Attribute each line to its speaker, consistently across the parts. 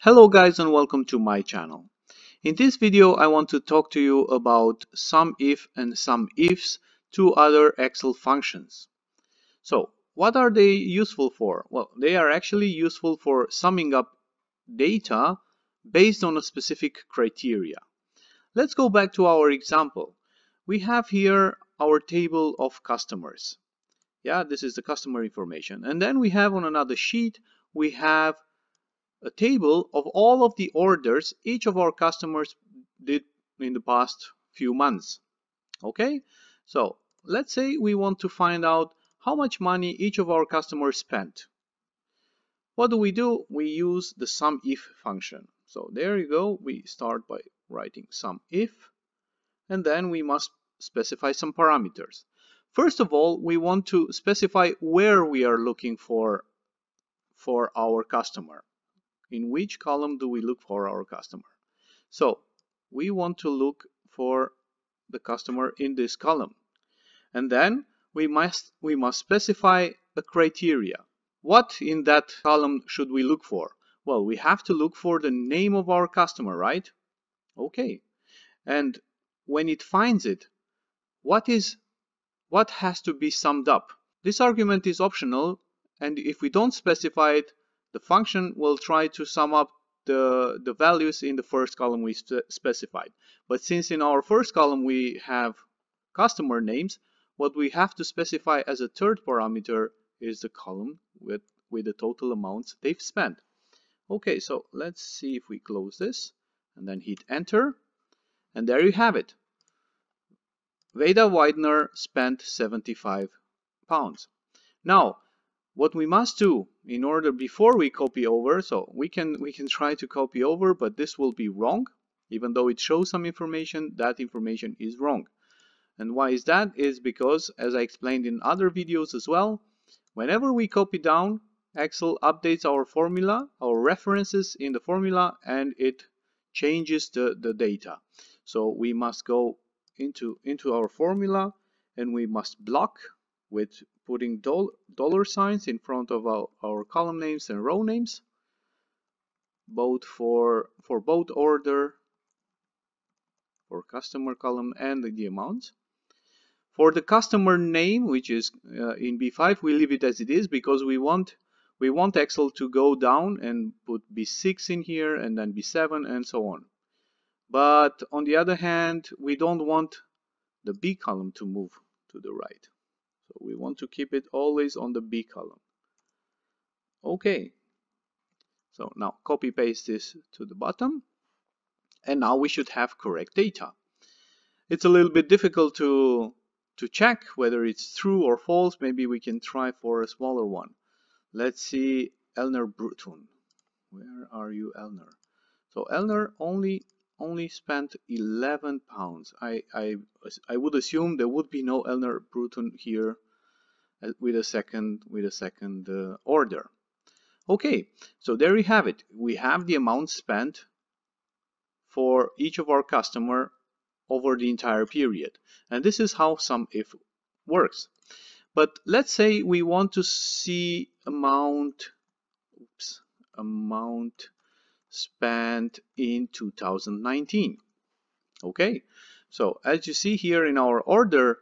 Speaker 1: Hello guys and welcome to my channel. In this video I want to talk to you about SUMIF and SUMIFS, two other Excel functions. So what are they useful for? Well, they are actually useful for summing up data based on a specific criteria. Let's go back to our example. We have here our table of customers. Yeah, this is the customer information. And then we have on another sheet, we have a table of all of the orders each of our customers did in the past few months. Okay, so let's say we want to find out how much money each of our customers spent. What do? We use the SUMIF function. So there you go, we start by writing SUMIF, and then we must specify some parameters. First of all, we want to specify where we are looking for our customer. In which column do we look for our customer? So we want to look for the customer in this column, and then we must specify a criteria. What in that column should we look for? Well, we have to look for the name of our customer, right? Okay, and when it finds it, what has to be summed up? This argument is optional, and if we don't specify it, the function will try to sum up the values in the first column we specified. But since in our first column we have customer names, what we have to specify as a third parameter is the column with the total amounts they've spent. Okay, so let's see if we close this and then hit enter, and there you have it. Veda Widener spent £75. Now, what we must do in order before we copy over, so we can try to copy over, but this will be wrong. Even though it shows some information, that information is wrong. And why is that? Is because, as I explained in other videos as well, whenever we copy down, Excel updates our formula, our references in the formula, and it changes the data. So we must go into our formula, and we must block with putting dollar signs in front of our column names and row names, both for both order, for customer column and the amounts. For the customer name, which is in B5, we leave it as it is because we want Excel to go down and put B6 in here and then B7 and so on. But on the other hand, we don't want the B column to move to the right. So we want to keep it always on the B column. Okay, so now copy paste this to the bottom, and now we should have correct data. It's a little bit difficult to check whether it's true or false. Maybe we can try for a smaller one. Let's see, Elner Bruton. Where are you, Elner? So Elner only spent £11. I would assume there would be no Elner Bruton here with a second order. Okay, so there you have it. We have the amount spent for each of our customer over the entire period, and this is how SUMIF works. But let's say we want to see amount spent in 2019. Okay, so as you see here in our order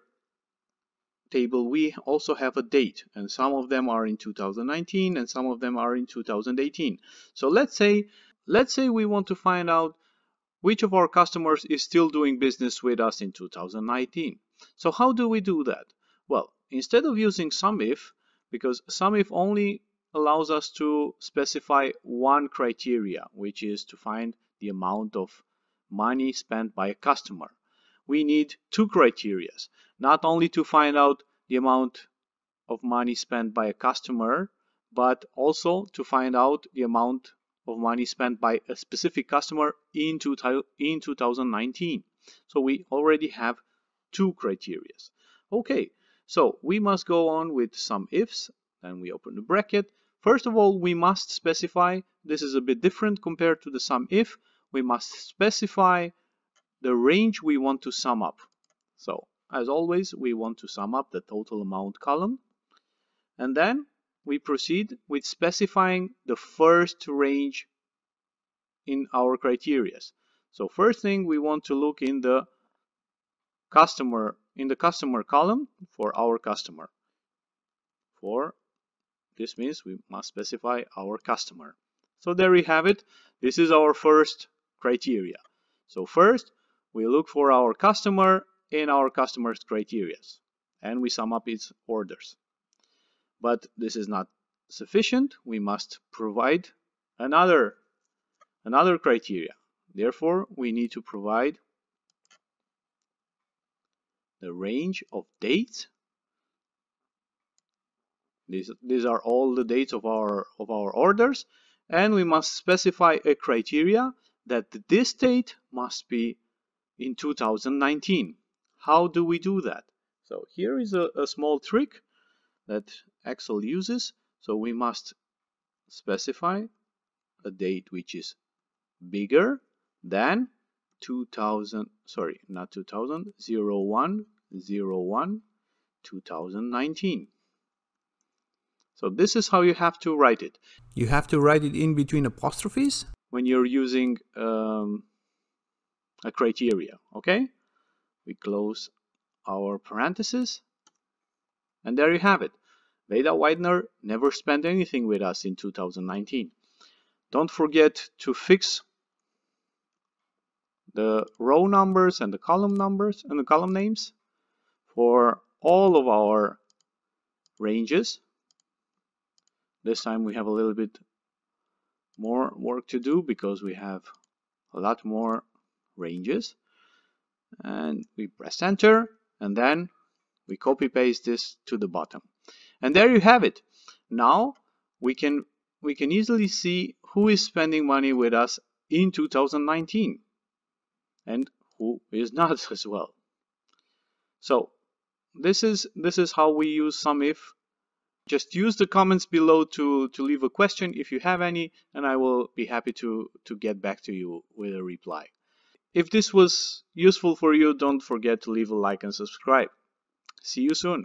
Speaker 1: table, we also have a date, and some of them are in 2019 and some of them are in 2018. So let's say we want to find out which of our customers is still doing business with us in 2019. So how do we do that? Well, instead of using SUMIF, because SUMIF only allows us to specify one criteria, which is to find the amount of money spent by a customer. We need two criteria, not only to find out the amount of money spent by a customer, but also to find out the amount of money spent by a specific customer in 2019. So we already have two criteria. Okay, so we must go on with SUMIFs, then we open the bracket. First of all, we must specify, this is a bit different compared to the SUMIF, we must specify the range we want to sum up. So as always, we want to sum up the total amount column, and then we proceed with specifying the first range in our criteria. So first thing, we want to look in the customer column for our customer. For this means we must specify our customer. So there we have it. This is our first criteria. So first we look for our customer in our customer's criteria and we sum up its orders. But this is not sufficient. We must provide another criteria. Therefore, we need to provide the range of dates. These are all the dates of our orders, and we must specify a criteria that this date must be in 2019. How do we do that? So here is a small trick that Excel uses. So we must specify a date which is bigger than 01/01/2019. So this is how you have to write it.
Speaker 2: You have to write it in between apostrophes
Speaker 1: when you're using a criteria. Okay, we close our parentheses, and there you have it. Beta Widener never spent anything with us in 2019. Don't forget to fix the row numbers and the column numbers and the column names for all of our ranges. This time we have a little bit more work to do because we have a lot more ranges, and we press enter, and then we copy paste this to the bottom, and there you have it. Now we can easily see who is spending money with us in 2019 and who is not as well. So this is how we use SUMIF. Just use the comments below to leave a question if you have any, and I will be happy to get back to you with a reply. If this was useful for you, don't forget to leave a like and subscribe. See you soon.